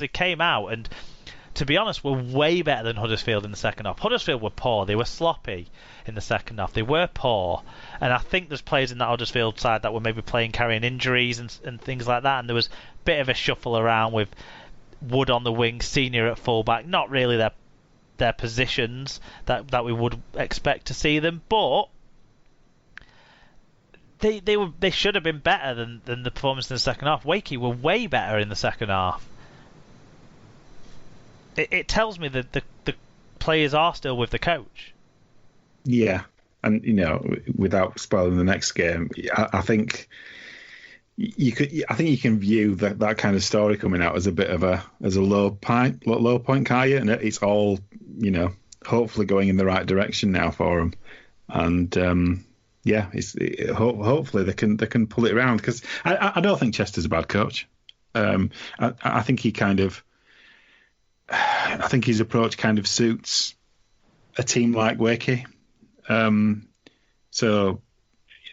they came out and, to be honest, were way better than Huddersfield in the second half. Huddersfield were poor. They were sloppy in the second half. They were poor. And I think there's players in that Huddersfield side that were maybe carrying injuries and things like that. And there was a bit of a shuffle around with Wood on the wing, Senior at fullback. Not really their positions that we would expect to see them. But they should have been better than the performance in the second half. Wakey were way better in the second half. It tells me that the players are still with the coach. Yeah, and without spoiling the next game, I think you can view that kind of story coming out as a bit of a low point, can't you? And it's all hopefully going in the right direction now for them, and hopefully they can pull it around, because I don't think Chester's a bad coach. I think he kind of. I think his approach kind of suits a team like Wakey. So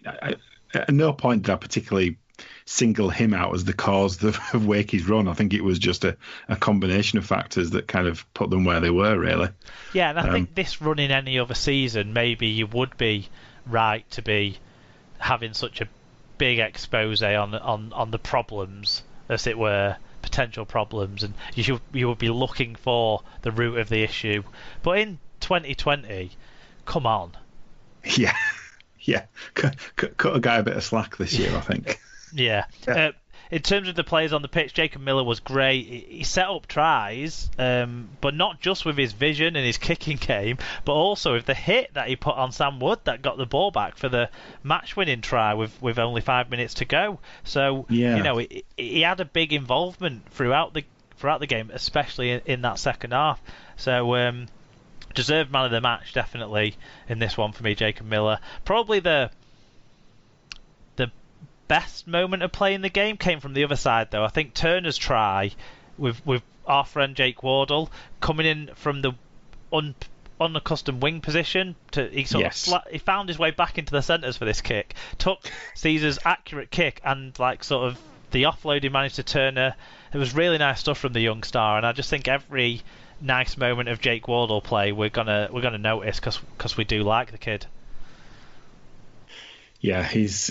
at no point did I particularly single him out as the cause of Wakey's run. I think it was just a combination of factors that kind of put them where they were, really. Yeah, and I think this run in any other season, maybe you would be right to be having such a big expose on the problems, as it were, potential problems, and you would be looking for the root of the issue. But in 2020, come on. Yeah. Cut a guy a bit of slack this year, I think. Yeah. In terms of the players on the pitch, Jacob Miller was great. He set up tries, but not just with his vision and his kicking game, but also with the hit that he put on Sam Wood that got the ball back for the match-winning try with only 5 minutes to go. So, he had a big involvement throughout the game, especially in that second half. So, deserved man of the match, definitely, in this one for me, Jacob Miller. Probably the best moment of playing the game came from the other side, though. I think Turner's try with our friend Jake Wardle coming in from the unaccustomed wing position. He found his way back into the centres for this kick. Took Caesar's accurate kick and the offload he managed to Turner. It was really nice stuff from the young star, and I just think every nice moment of Jake Wardle play we're gonna notice because we do like the kid. Yeah, he's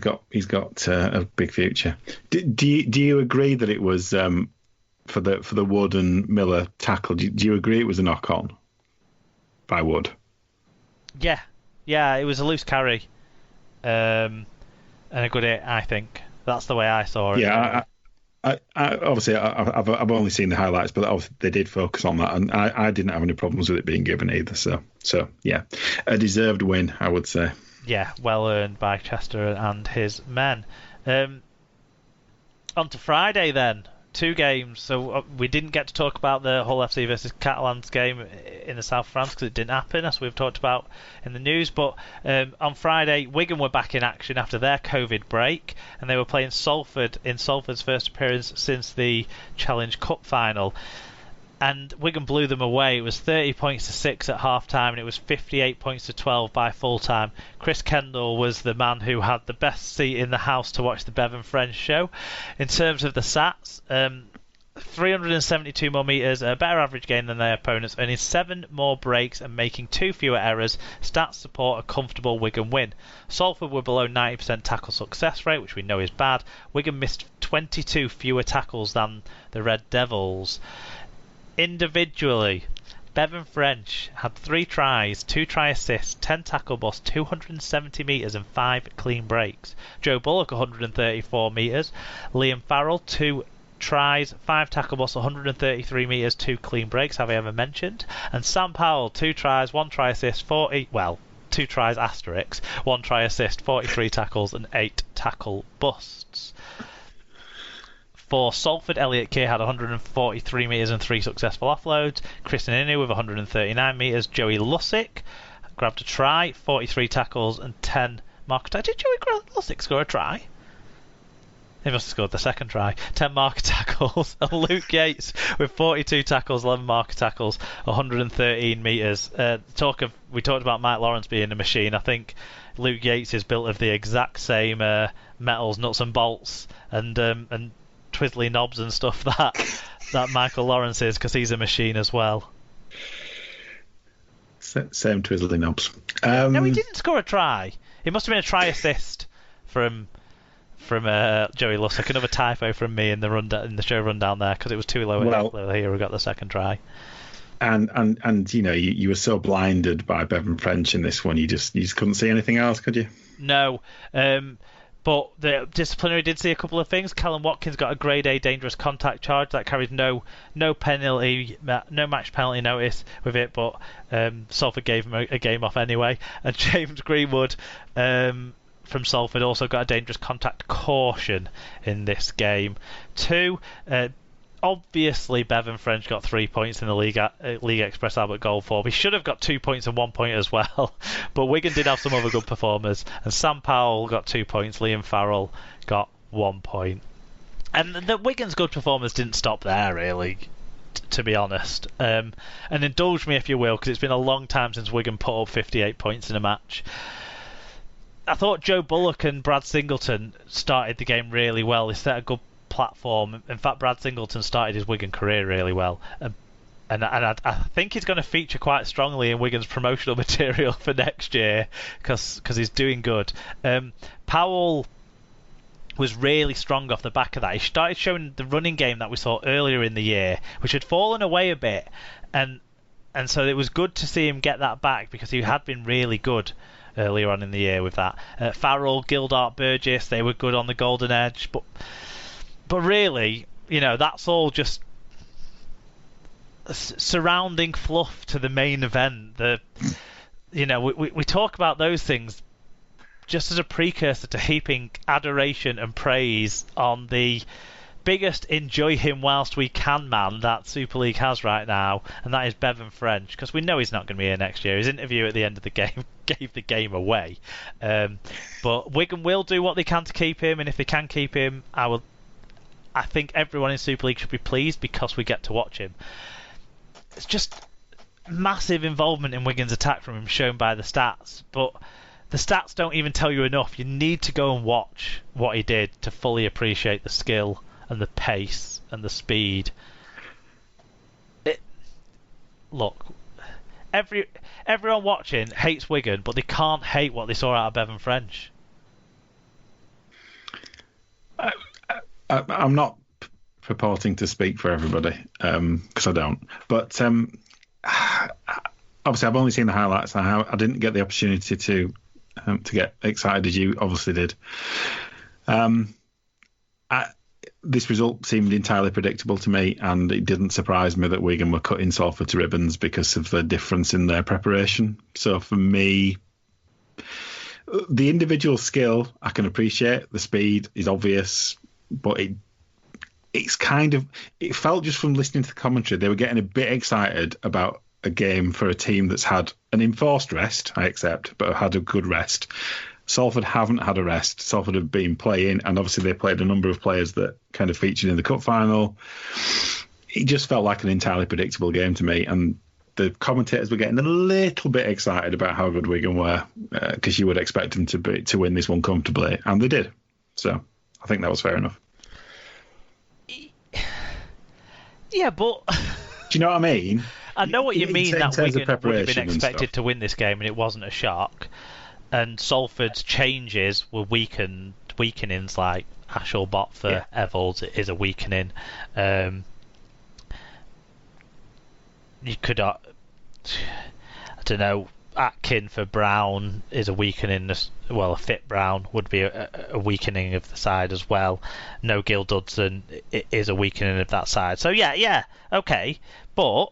got a big future. Do you agree that it was for the Wood and Miller tackle? Do you agree it was a knock on by Wood? Yeah, it was a loose carry, and a good hit. I think that's the way I saw it. Yeah, I obviously I've only seen the highlights, but they did focus on that, and I didn't have any problems with it being given either. So yeah, a deserved win, I would say. Yeah, well earned by Chester and his men. On to Friday then. 2 games. So we didn't get to talk about the Hull FC versus Catalans game in the south of France because it didn't happen, as we've talked about in the news. But on Friday, Wigan were back in action after their COVID break, and they were playing Salford in Salford's first appearance since the Challenge Cup final. And Wigan blew them away. It was 30 points to 6 at half time, and it was 58 points to 12 by full time. Chris Kendall was the man who had the best seat in the house to watch the Bevan French show. In terms of the stats, 372 more metres, a better average gain than their opponents, earning 7 more breaks and making 2 fewer errors. Stats support a comfortable Wigan win. Salford were below 90% tackle success rate, which we know is bad. Wigan missed 22 fewer tackles than the Red Devils. Individually, Bevan French had 3 tries, 2 try assists, 10 tackle busts, 270 metres and 5 clean breaks. Joe Bullock 134 metres, Liam Farrell 2 tries, 5 tackle busts, 133 metres, 2 clean breaks, have I ever mentioned? And Sam Powell 2 tries, 1 try assist, 2 tries asterisk, 1 try assist, 43 tackles and 8 tackle busts. For Salford, Elliot Keir had 143 metres and 3 successful offloads. Chris Nini with 139 metres. Joey Lussick grabbed a try, 43 tackles and 10 marker tackles. Did Joey Lussick score a try? He must have scored the second try. 10 marker tackles. And Luke Yates with 42 tackles, 11 marker tackles, 113 metres. We talked about Mike Lawrence being a machine. I think Luke Yates is built of the exact same metals, nuts and bolts, and twizzly knobs and stuff that Michael Lawrence is, because he's a machine as well. Same twizzly knobs. No, he didn't score a try. It must have been a try assist from Joey Lussick. Another typo from me in the show rundown there, because it was too low here who got the second try. And you were so blinded by Bevan French in this one, you just couldn't see anything else, could you? No. But the disciplinary did see a couple of things. Callum Watkins got a grade A dangerous contact charge that carries no penalty, no match penalty notice with it, but Salford gave him a game off anyway. And James Greenwood from Salford also got a dangerous contact caution in this game. 2. Obviously, Bevan French got 3 points in the Liga Express Albert goal for. He should have got 2 points and 1 point as well. But Wigan did have some other good performers. And Sam Powell got 2 points. Liam Farrell got 1 point. And the Wigan's good performers didn't stop there, really, to be honest. And indulge me if you will, because it's been a long time since Wigan put up 58 points in a match. I thought Joe Bullock and Brad Singleton started the game really well. They set a good platform. In fact, Brad Singleton started his Wigan career really well, and I think he's going to feature quite strongly in Wigan's promotional material for next year, because he's doing good. Powell was really strong off the back of that. He started showing the running game that we saw earlier in the year, which had fallen away a bit, and so it was good to see him get that back, because he had been really good earlier on in the year with that. Farrell, Gildart, Burgess, they were good on the golden edge, but really, that's all just surrounding fluff to the main event. We talk about those things just as a precursor to heaping adoration and praise on the biggest enjoy him whilst we can man that Super League has right now, and that is Bevan French, because we know he's not going to be here next year. His interview at the end of the game gave the game away. But Wigan will do what they can to keep him, and if they can keep him, I think everyone in Super League should be pleased, because we get to watch him. It's just massive involvement in Wigan's attack from him, shown by the stats. But the stats don't even tell you enough. You need to go and watch what he did to fully appreciate the skill and the pace and the speed. Look, everyone watching hates Wigan, but they can't hate what they saw out of Bevan French. I'm not purporting to speak for everybody, because I don't. But obviously, I've only seen the highlights. I didn't get the opportunity to get excited as you obviously did. This result seemed entirely predictable to me, and it didn't surprise me that Wigan were cutting Salford to ribbons because of the difference in their preparation. So for me, the individual skill I can appreciate. The speed is obvious. But it felt, just from listening to the commentary, they were getting a bit excited about a game for a team that's had an enforced rest, I accept, but have had a good rest. Salford haven't had a rest. Salford have been playing, and obviously they played a number of players that kind of featured in the cup final. It just felt like an entirely predictable game to me, and the commentators were getting a little bit excited about how good Wigan were, because you would expect them to win this one comfortably, and they did. So I think that was fair enough. Yeah, but do you know what I mean? I know what you mean, that Wigan would have been expected to win this game, and it wasn't a shock. And Salford's changes were weakenings, like Ashall Bot for Evalds is a weakening. You could, I don't know, Atkin for Brown is a weakening. Well, a fit Brown would be a weakening of the side as well. No Gil Dudson is a weakening of that side. So yeah, okay, but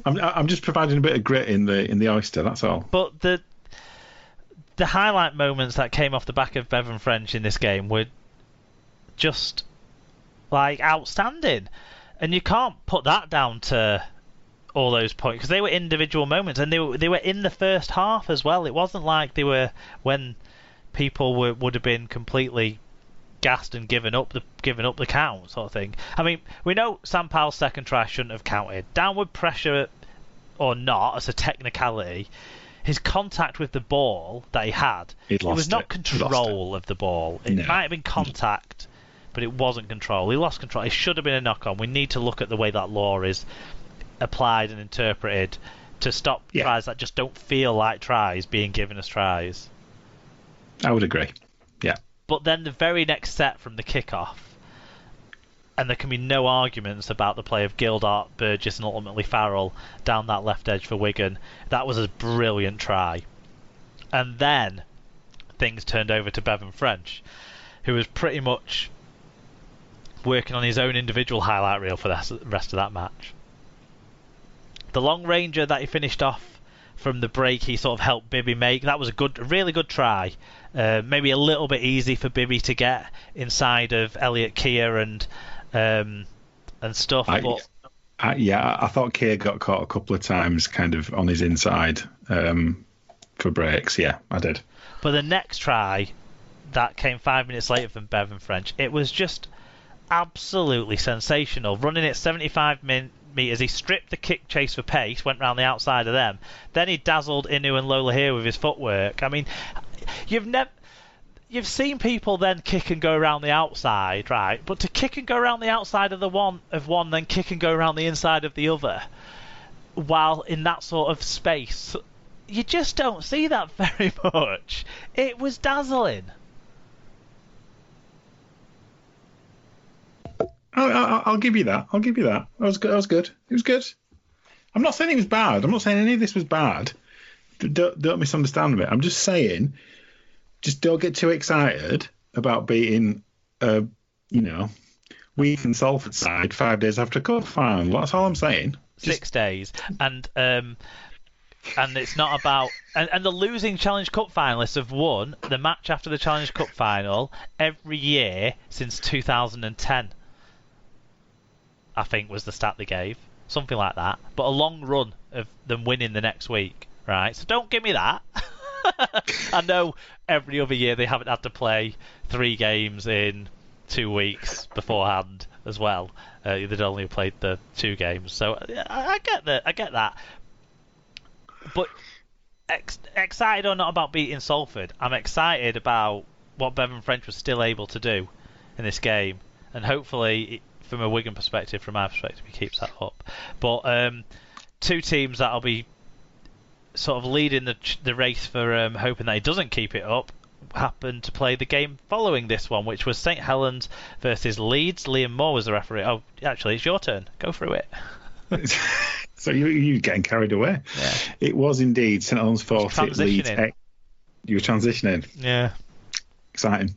I'm just providing a bit of grit in the oyster. That's all. But the highlight moments that came off the back of Bevan French in this game were just like outstanding, and you can't put that down to all those points, because they were individual moments, and they were in the first half as well. It wasn't like they were when people would have been completely gassed and given up the count, sort of thing. I mean, we know Sam Powell's second try shouldn't have counted. Downward pressure or not, as a technicality, his contact with the ball that he had, it was not control of the ball. It might have been contact, but it wasn't control. He lost control. It should have been a knock-on. We need to look at the way that law is applied and interpreted to stop tries that just don't feel like tries being given as tries. I would agree. Yeah. But then the very next set from the kickoff, and there can be no arguments about the play of Gildart, Burgess, and ultimately Farrell down that left edge for Wigan. That was a brilliant try. And then things turned over to Bevan French, who was pretty much working on his own individual highlight reel for the rest of that match. The long ranger that he finished off from the break, he sort of helped Bibby make. That was a really good try. Maybe a little bit easy for Bibby to get inside of Elliot Keir and stuff. I thought Keir got caught a couple of times kind of on his inside for breaks. Yeah, I did. But the next try that came 5 minutes later from Bevan French, it was just absolutely sensational. Running at 75 metres, he stripped the kick chase for pace, went round the outside of them. Then he dazzled Inu and Lola here with his footwork. I mean, you've seen people then kick and go around the outside, right? But to kick and go around the outside of one, then kick and go around the inside of the other, while in that sort of space, you just don't see that very much. It was dazzling. I'll give you that. That was good. It was good. I'm not saying it was bad. I'm not saying any of this was bad. Don't misunderstand me. I'm just saying, just don't get too excited about beating, Week and Salford side 5 days after a cup final. That's all I'm saying. 6 days, and it's not about and the losing Challenge Cup finalists have won the match after the Challenge Cup final every year since 2010. I think was the stat they gave, something like that. But a long run of them winning the next week, right? So don't give me that. I know every other year they haven't had to play 3 games in 2 weeks beforehand as well. They'd only played the 2 games, so I get that. But excited or not about beating Salford, I'm excited about what Bevan French was still able to do in this game, and hopefully, from a Wigan perspective, from my perspective, he keeps that up. But 2 teams that'll be sort of leading the race for hoping that he doesn't keep it up happened to play the game following this one, which was St Helens versus Leeds. Liam Moore was the referee. Oh, actually, it's your turn. Go through it. So you're getting carried away. Yeah. It was indeed St Helens 40, Leeds. You were transitioning. Yeah. Exciting.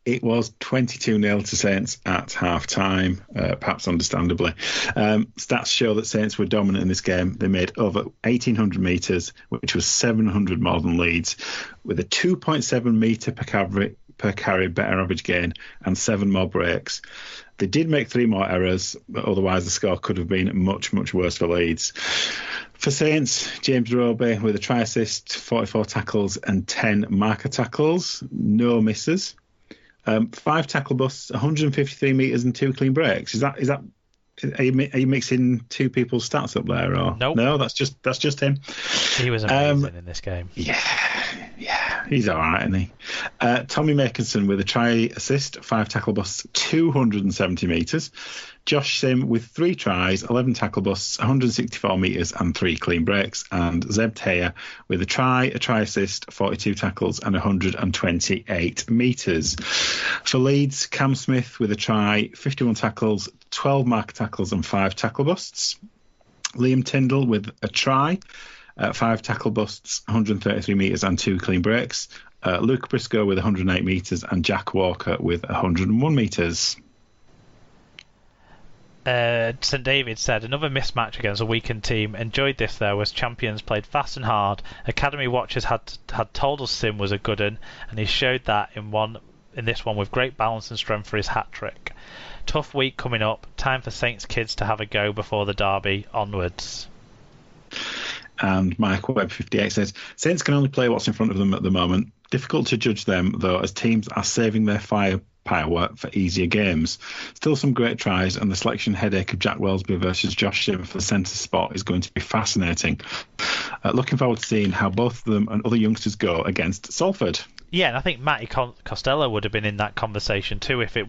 It was 22-0 to Saints at half-time, perhaps understandably. Stats show that Saints were dominant in this game. They made over 1,800 metres, which was 700 more than Leeds, with a 2.7 metre per carry better average gain and 7 more breaks. They did make 3 more errors, but otherwise the score could have been much, much worse for Leeds. For Saints, James Roby with a try assist, 44 tackles and 10 marker tackles, no misses. 5 tackle busts, 153 metres and 2 clean breaks. Is that? Are you mixing 2 people's stats up there? Or nope. No, that's just him. He was amazing in this game. Yeah, he's all right, isn't he? Tommy Makinson with a try assist, 5 tackle busts, 270 metres. Josh Sim with 3 tries, 11 tackle busts, 164 metres and 3 clean breaks. And Zeb Taylor with a try assist, 42 tackles and 128 metres. For Leeds, Cam Smith with a try, 51 tackles, 12 mark tackles and 5 tackle busts. Liam Tyndall with a try, 5 tackle busts, 133 metres and 2 clean breaks. Luke Briscoe with 108 metres and Jack Walker with 101 metres. St David said, another mismatch against a weakened team. Enjoyed this though, as champions played fast and hard. Academy watchers had told us Sim was a good one, and he showed that in this one with great balance and strength for his hat-trick. Tough week coming up. Time for Saints kids to have a go before the derby. Onwards. And Mike Webb 58 says, Saints can only play what's in front of them at the moment. Difficult to judge them though, as teams are saving their power for easier games. Still some great tries, and the selection headache of Jack Wellesby versus Josh Shim for the centre spot is going to be fascinating. Looking forward to seeing how both of them and other youngsters go against Salford. Yeah, and I think Matty Costello would have been in that conversation too if it